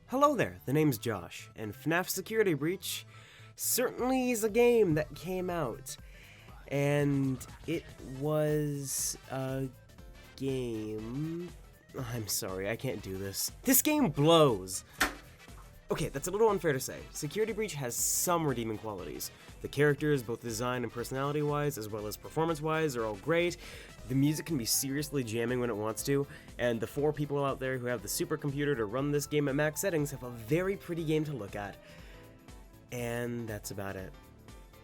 Hello there, the name's Josh, and FNaF Security Breach certainly is a game that came out. And it was a game... I'm sorry, I can't do this. This game blows! Okay, that's a little unfair to say. Security Breach has some redeeming qualities. The characters, both design and personality-wise, as well as performance-wise, are all great. The music can be seriously jamming when it wants to, and the 4 people out there who have the supercomputer to run this game at max settings have a very pretty game to look at. And that's about it.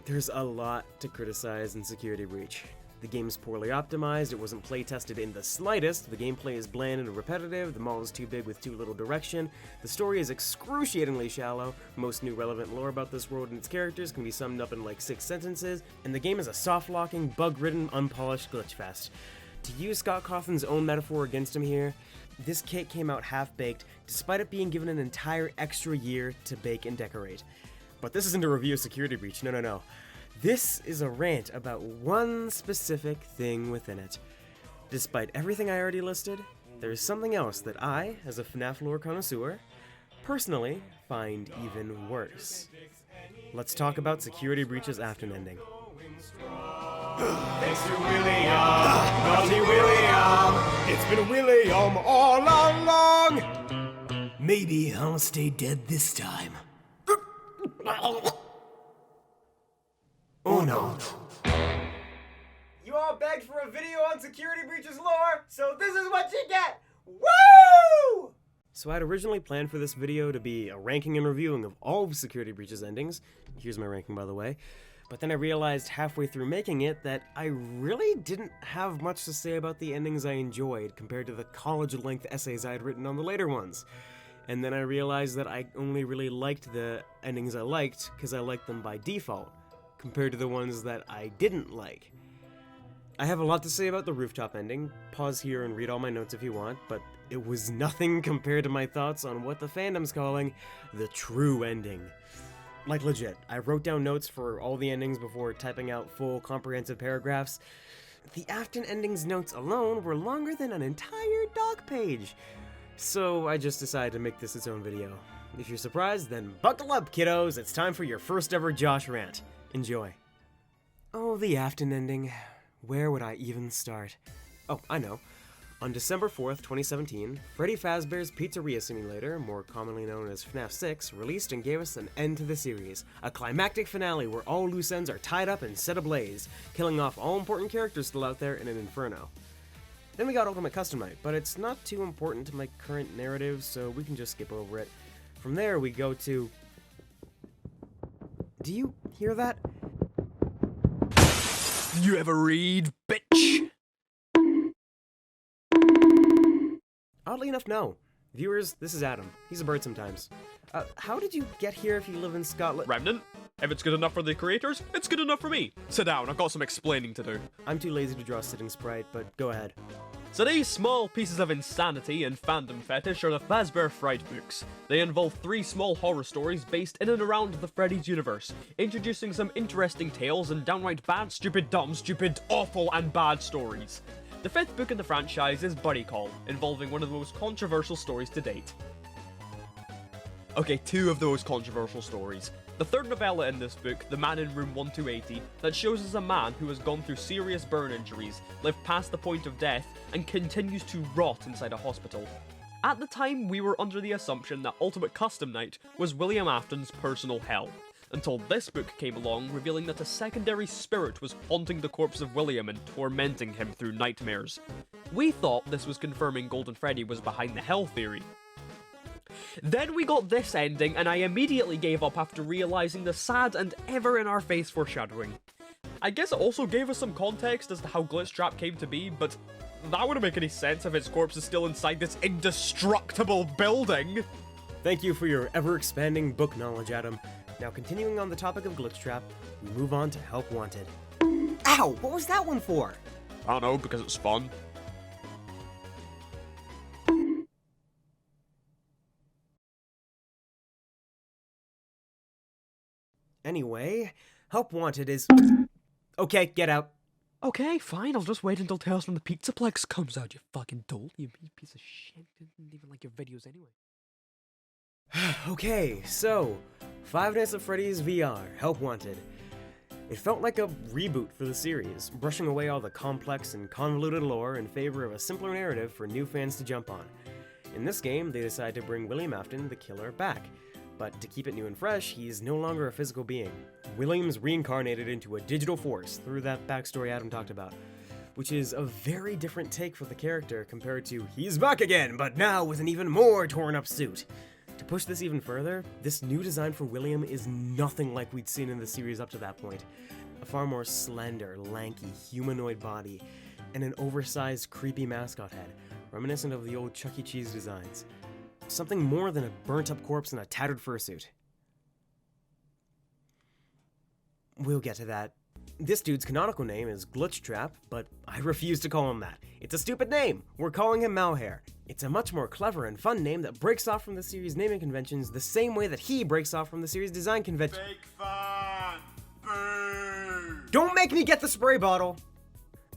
There's a lot to criticize in Security Breach. The game's poorly optimized, it wasn't play-tested in the slightest, the gameplay is bland and repetitive, the mall is too big with too little direction, the story is excruciatingly shallow, most new relevant lore about this world and its characters can be summed up in like 6 sentences, and the game is a soft-locking, bug-ridden, unpolished glitch fest. To use Scott Cawthon's own metaphor against him here, this cake came out half-baked, despite it being given an entire extra year to bake and decorate. But this isn't a review of Security Breach, no. This is a rant about one specific thing within it. Despite everything I already listed, there's something else that I, as a FNaF lore connoisseur, personally find even worse. Let's talk about Security Breach's Afton ending. Thanks to William, naughty William. It's been William all along. Maybe I'll stay dead this time. Oh no. You all begged for a video on Security Breach's lore, so this is what you get! Woo! So I'd originally planned for this video to be a ranking and reviewing of all of Security Breach's endings. Here's my ranking, by the way. But then I realized halfway through making it that I really didn't have much to say about the endings I enjoyed compared to the college-length essays I had written on the later ones. And then I realized that I only really liked the endings I liked because I liked them by default, compared to the ones that I didn't like. I have a lot to say about the rooftop ending. Pause here and read all my notes if you want, but it was nothing compared to my thoughts on what the fandom's calling the true ending. Like legit, I wrote down notes for all the endings before typing out full comprehensive paragraphs. The Afton ending's notes alone were longer than an entire doc page. So I just decided to make this its own video. If you're surprised, then buckle up, kiddos, it's time for your first ever Josh rant. Enjoy. Oh, the Afton ending. Where would I even start? Oh, I know. On December 4th, 2017, Freddy Fazbear's Pizzeria Simulator, more commonly known as FNaF 6, released and gave us an end to the series. A climactic finale where all loose ends are tied up and set ablaze, killing off all important characters still out there in an inferno. Then we got Ultimate Custom Night, but it's not too important to my current narrative, so we can just skip over it. From there, we go to... Do you hear that? You ever read, bitch? Oddly enough, no. Viewers, this is Adam. He's a bird sometimes. How did you get here if you live in Scotland? Remnant? If it's good enough for the creators, it's good enough for me. Sit down, I've got some explaining to do. I'm too lazy to draw a sitting sprite, but go ahead. So these small pieces of insanity and fandom fetish are the Fazbear Fright books. They involve 3 small horror stories based in and around the Freddy's universe, introducing some interesting tales and downright bad, stupid, dumb, stupid, awful, and bad stories. The 5th book in the franchise is Buddy Call, involving one of the most controversial stories to date. Okay, 2 of those controversial stories. The 3rd novella in this book, The Man in Room 1280, that shows us a man who has gone through serious burn injuries, lived past the point of death, and continues to rot inside a hospital. At the time, we were under the assumption that Ultimate Custom Night was William Afton's personal hell, until this book came along revealing that a secondary spirit was haunting the corpse of William and tormenting him through nightmares. We thought this was confirming Golden Freddy was behind the hell theory. Then we got this ending, and I immediately gave up after realizing the sad and ever-in-our-face foreshadowing. I guess it also gave us some context as to how Glitchtrap came to be, but that wouldn't make any sense if his corpse is still inside this indestructible building! Thank you for your ever-expanding book knowledge, Adam. Now continuing on the topic of Glitchtrap, we move on to Help Wanted. Ow! What was that one for? I don't know, because it's fun. Anyway, Help Wanted is... Okay, get out. Okay, fine, I'll just wait until Tales from the Pizzaplex comes out, you fucking dolt, you piece of shit. Didn't even like your videos anyway. Okay, so Five Nights at Freddy's VR, Help Wanted. It felt like a reboot for the series, brushing away all the complex and convoluted lore in favor of a simpler narrative for new fans to jump on. In this game, they decide to bring William Afton, the killer, back. But to keep it new and fresh, he's no longer a physical being. William's reincarnated into a digital force through that backstory Adam talked about, which is a very different take for the character compared to he's back again, but now with an even more torn up suit. To push this even further, this new design for William is nothing like we'd seen in the series up to that point. A far more slender, lanky, humanoid body, and an oversized, creepy mascot head, reminiscent of the old Chuck E. Cheese designs. Something more than a burnt-up corpse in a tattered fursuit. We'll get to that. This dude's canonical name is Glitchtrap, but I refuse to call him that. It's a stupid name! We're calling him Malhair. It's a much more clever and fun name that breaks off from the series' naming conventions the same way that he breaks off from the series' design convention. Fake fun! Boo! Don't make me get the spray bottle!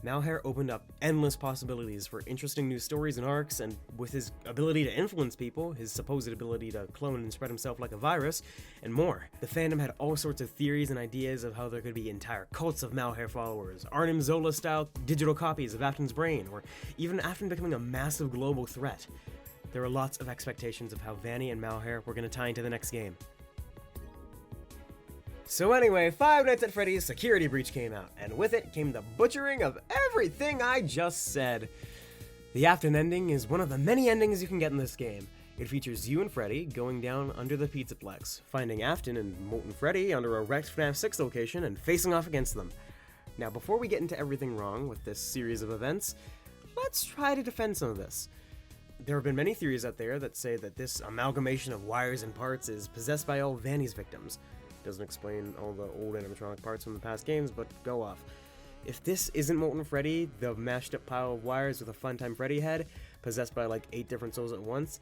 Malhair opened up endless possibilities for interesting new stories and arcs, and with his ability to influence people, his supposed ability to clone and spread himself like a virus, and more. The fandom had all sorts of theories and ideas of how there could be entire cults of Malhair followers, Arnim Zola-style digital copies of Afton's brain, or even Afton becoming a massive global threat. There were lots of expectations of how Vanny and Malhair were going to tie into the next game. So anyway, Five Nights at Freddy's Security Breach came out, and with it came the butchering of everything I just said. The Afton ending is one of the many endings you can get in this game. It features you and Freddy going down under the Pizzaplex, finding Afton and Molten Freddy under a wrecked FNaF 6 location and facing off against them. Now before we get into everything wrong with this series of events, let's try to defend some of this. There have been many theories out there that say that this amalgamation of wires and parts is possessed by all Vanny's victims. Doesn't explain all the old animatronic parts from the past games, but go off. If this isn't Molten Freddy, the mashed up pile of wires with a Funtime Freddy head, possessed by like 8 different souls at once,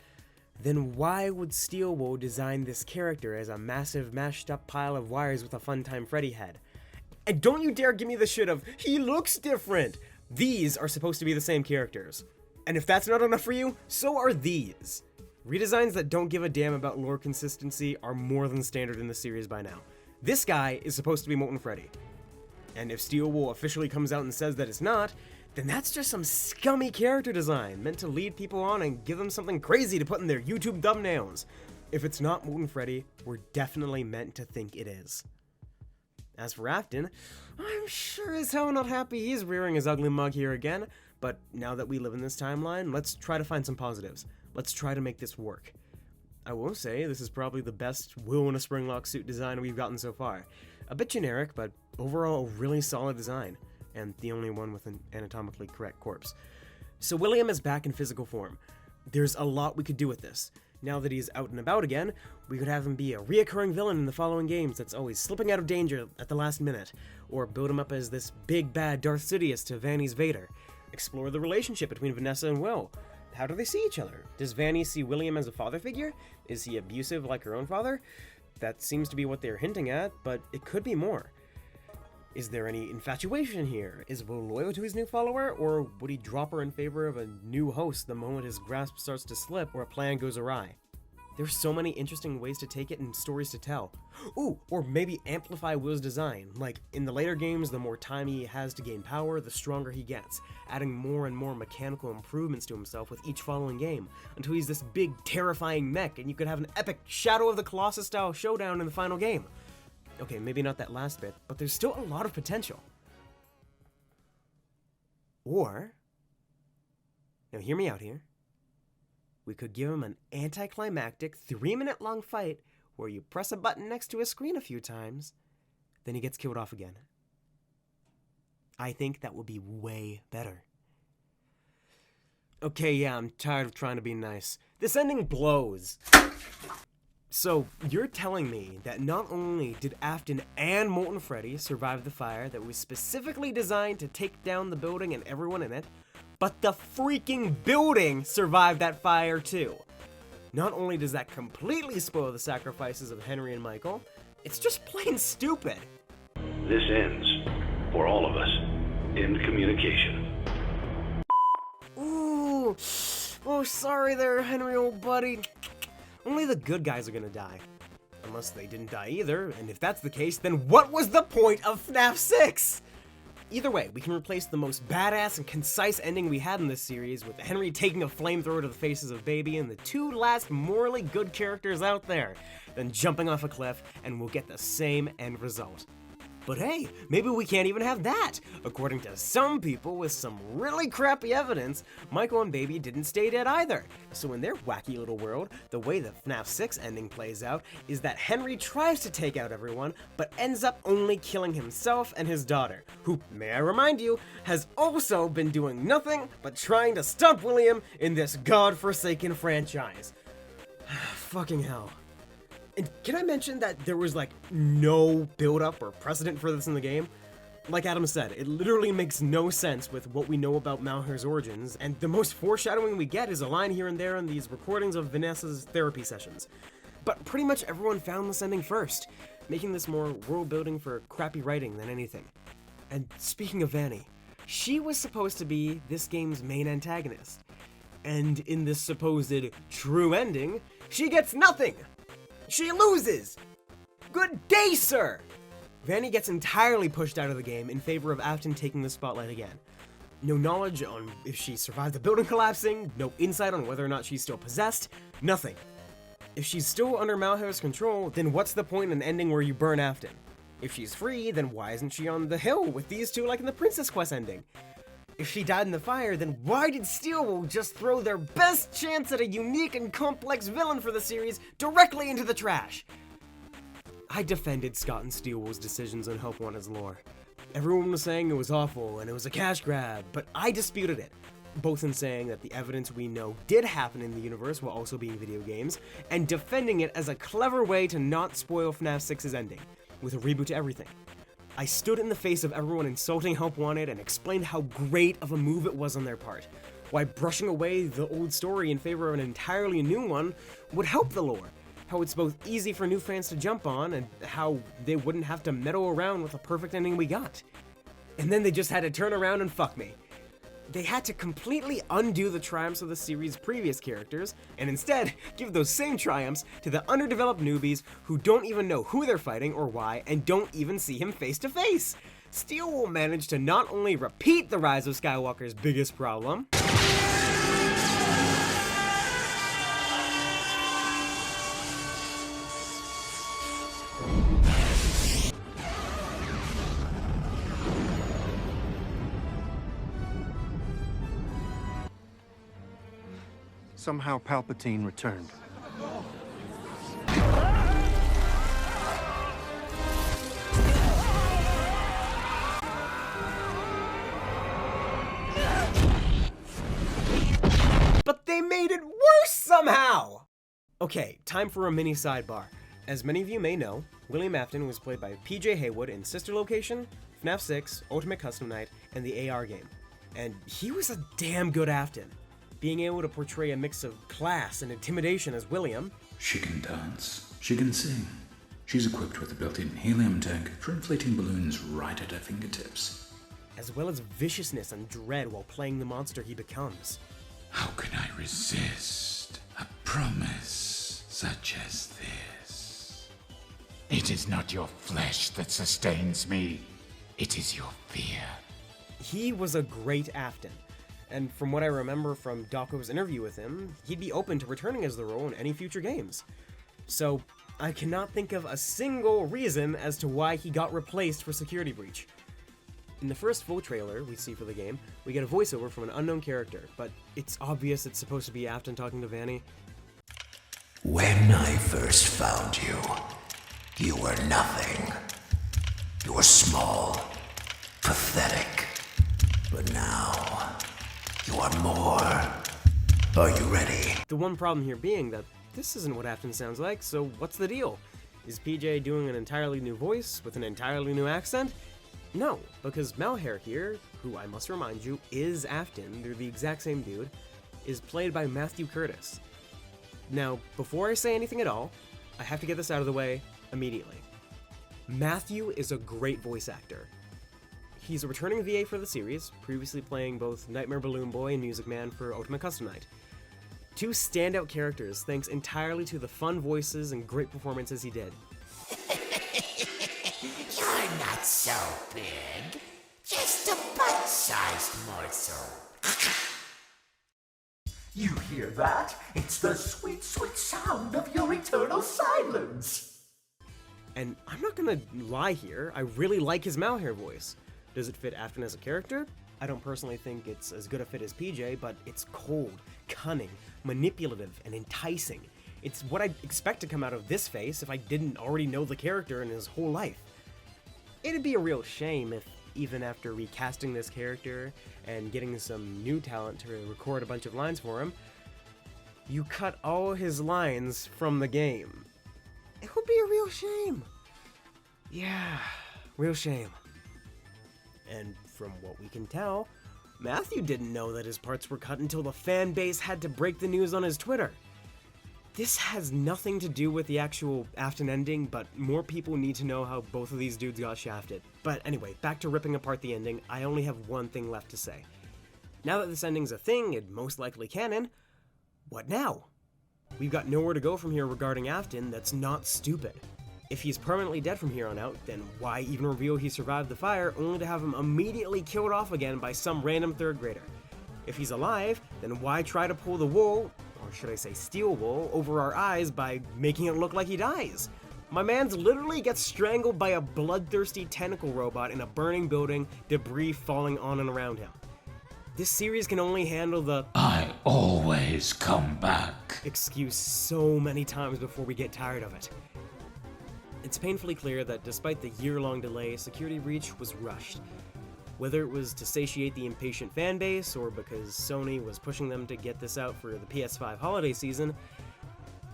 then why would Steelwool design this character as a massive mashed up pile of wires with a Funtime Freddy head? And don't you dare give me the shit of, he looks different! These are supposed to be the same characters. And if that's not enough for you, so are these. Redesigns that don't give a damn about lore consistency are more than standard in the series by now. This guy is supposed to be Molten Freddy. And if Steelwool officially comes out and says that it's not, then that's just some scummy character design meant to lead people on and give them something crazy to put in their YouTube thumbnails. If it's not Molten Freddy, we're definitely meant to think it is. As for Afton, I'm sure as hell not happy he's rearing his ugly mug here again, but now that we live in this timeline, let's try to find some positives. Let's try to make this work. I will say, this is probably the best Will in a Springlock suit design we've gotten so far. A bit generic, but overall a really solid design, and the only one with an anatomically correct corpse. So William is back in physical form. There's a lot we could do with this. Now that he's out and about again, we could have him be a reoccurring villain in the following games that's always slipping out of danger at the last minute, or build him up as this big bad Darth Sidious to Vanny's Vader. Explore the relationship between Vanessa and Will. How do they see each other? Does Vanny see William as a father figure? Is he abusive like her own father? That seems to be what they're hinting at, but it could be more. Is there any infatuation here? Is Will loyal to his new follower, or would he drop her in favor of a new host the moment his grasp starts to slip or a plan goes awry? There's so many interesting ways to take it and stories to tell. Ooh, or maybe amplify Will's design. Like, in the later games, the more time he has to gain power, the stronger he gets, adding more and more mechanical improvements to himself with each following game, until he's this big, terrifying mech, and you could have an epic Shadow of the Colossus-style showdown in the final game. Okay, maybe not that last bit, but there's still a lot of potential. Or, now hear me out here, we could give him an anticlimactic 3-minute long fight where you press a button next to a screen a few times, then he gets killed off again. I think that would be way better. Okay, yeah, I'm tired of trying to be nice. This ending blows. So, you're telling me that not only did Afton and Molten Freddy survive the fire that was specifically designed to take down the building and everyone in it, but the freaking building survived that fire too. Not only does that completely spoil the sacrifices of Henry and Michael, it's just plain stupid. This ends, for all of us, in communication. Ooh, oh sorry there, Henry, old buddy. Only the good guys are gonna die. Unless they didn't die either, and if that's the case, then what was the point of FNaF 6? Either way, we can replace the most badass and concise ending we had in this series with Henry taking a flamethrower to the faces of Baby and the two last morally good characters out there, then jumping off a cliff, and we'll get the same end result. But hey, maybe we can't even have that! According to some people with some really crappy evidence, Michael and Baby didn't stay dead either. So in their wacky little world, the way the FNaF 6 ending plays out is that Henry tries to take out everyone, but ends up only killing himself and his daughter, who, may I remind you, has also been doing nothing but trying to stop William in this godforsaken franchise. Fucking hell. And can I mention that there was like no build-up or precedent for this in the game? Like Adam said, it literally makes no sense with what we know about Malhair's origins, and the most foreshadowing we get is a line here and there in these recordings of Vanessa's therapy sessions. But pretty much everyone found this ending first, making this more world-building for crappy writing than anything. And speaking of Vanny, she was supposed to be this game's main antagonist. And in this supposed true ending, she gets nothing! She loses! Good day, sir! Vanny gets entirely pushed out of the game in favor of Afton taking the spotlight again. No knowledge on if she survived the building collapsing, no insight on whether or not she's still possessed, nothing. If she's still under Malhair's control, then what's the point in an ending where you burn Afton? If she's free, then why isn't she on the hill with these two like in the Princess Quest ending? If she died in the fire, then why did Steelwool just throw their best chance at a unique and complex villain for the series directly into the trash? I defended Scott and Steelwool's decisions on Help Wanted's lore. Everyone was saying it was awful and it was a cash grab, but I disputed it, both in saying that the evidence we know did happen in the universe while also being video games, and defending it as a clever way to not spoil FNaF 6's ending, with a reboot to everything. I stood in the face of everyone insulting Help Wanted and explained how great of a move it was on their part, why brushing away the old story in favor of an entirely new one would help the lore, how it's both easy for new fans to jump on, and how they wouldn't have to meddle around with the perfect ending we got. And then they just had to turn around and fuck me. They had to completely undo the triumphs of the series' previous characters, and instead give those same triumphs to the underdeveloped newbies who don't even know who they're fighting or why, and don't even see him face to face. Steelwool managed to not only repeat the Rise of Skywalker's biggest problem, Somehow Palpatine returned. but they made it worse somehow! Okay, time for a mini sidebar. As many of you may know, William Afton was played by PJ Haywood in Sister Location, FNaF 6, Ultimate Custom Night, and the AR game. And he was a damn good Afton. Being able to portray a mix of class and intimidation as William. She can dance. She can sing. She's equipped with a built-in helium tank for inflating balloons right at her fingertips. As well as viciousness and dread while playing the monster he becomes. How can I resist a promise such as this? It is not your flesh that sustains me. It is your fear. He was a great Afton. And from what I remember from Dawko's interview with him, he'd be open to returning as the role in any future games. So, I cannot think of a single reason as to why he got replaced for Security Breach. In the first full trailer we see for the game, we get a voiceover from an unknown character, but it's obvious it's supposed to be Afton talking to Vanny. When I first found you, you were nothing. You were small, pathetic, but now you are more. Are you ready? The one problem here being that this isn't what Afton sounds like, so what's the deal? Is PJ doing an entirely new voice with an entirely new accent? No, because Malhair here, who I must remind you is Afton, they're the exact same dude, is played by Matthew Curtis. Now, before I say anything at all, I have to get this out of the way immediately. Matthew is a great voice actor. He's a returning VA for the series, previously playing both Nightmare Balloon Boy and Music Man for Ultimate Custom Night. Two standout characters thanks entirely to the fun voices and great performances he did. You're not so big. Just a bite-sized morsel. You hear that? It's the sweet, sweet sound of your eternal silence. And I'm not gonna lie here, I really like his Malhare voice. Does it fit Afton as a character? I don't personally think it's as good a fit as PJ, but it's cold, cunning, manipulative, and enticing. It's what I'd expect to come out of this face if I didn't already know the character in his whole life. It'd be a real shame if, even after recasting this character and getting some new talent to record a bunch of lines for him, you cut all his lines from the game. It would be a real shame. Yeah, real shame. And from what we can tell, Matthew didn't know that his parts were cut until the fan base had to break the news on his Twitter. This has nothing to do with the actual Afton ending, but more people need to know how both of these dudes got shafted. But anyway, back to ripping apart the ending, I only have one thing left to say. Now that this ending's a thing, and most likely canon, what now? We've got nowhere to go from here regarding Afton that's not stupid. If he's permanently dead from here on out, then why even reveal he survived the fire only to have him immediately killed off again by some random third grader? If he's alive, then why try to pull the wool, or should I say steel wool, over our eyes by making it look like he dies? My man's literally gets strangled by a bloodthirsty tentacle robot in a burning building, debris falling on and around him. This series can only handle the I always come back excuse so many times before we get tired of it. It's painfully clear that despite the year-long delay, Security Breach was rushed. Whether it was to satiate the impatient fanbase, or because Sony was pushing them to get this out for the PS5 holiday season,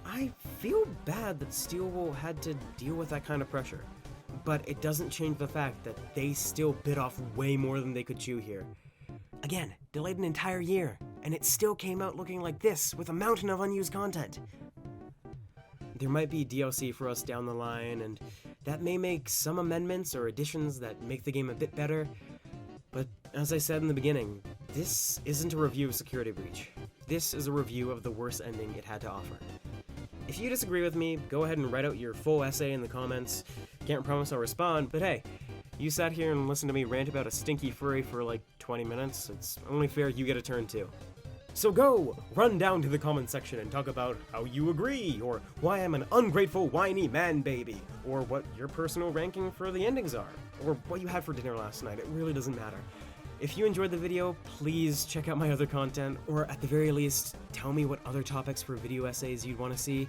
I feel bad that Steelwool had to deal with that kind of pressure. But it doesn't change the fact that they still bit off way more than they could chew here. Again, delayed an entire year, and it still came out looking like this, with a mountain of unused content. There might be DLC for us down the line, and that may make some amendments or additions that make the game a bit better, but as I said in the beginning, this isn't a review of Security Breach. This is a review of the worst ending it had to offer. If you disagree with me, go ahead and write out your full essay in the comments. Can't promise I'll respond, but hey, you sat here and listened to me rant about a stinky furry for like 20 minutes, it's only fair you get a turn too. So go, run down to the comment section and talk about how you agree, or why I'm an ungrateful whiny man baby, or what your personal ranking for the endings are, or what you had for dinner last night, it really doesn't matter. If you enjoyed the video, please check out my other content, or at the very least, tell me what other topics for video essays you'd want to see.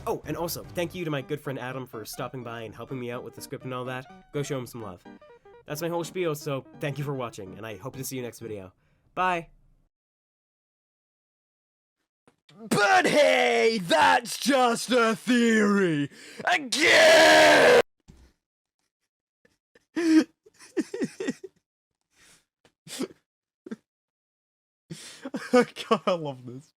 Oh, and also, thank you to my good friend Adam for stopping by and helping me out with the script and all that. Go show him some love. That's my whole spiel, so thank you for watching, and I hope to see you next video. Bye! But hey, that's just a theory! Again! God, I love this.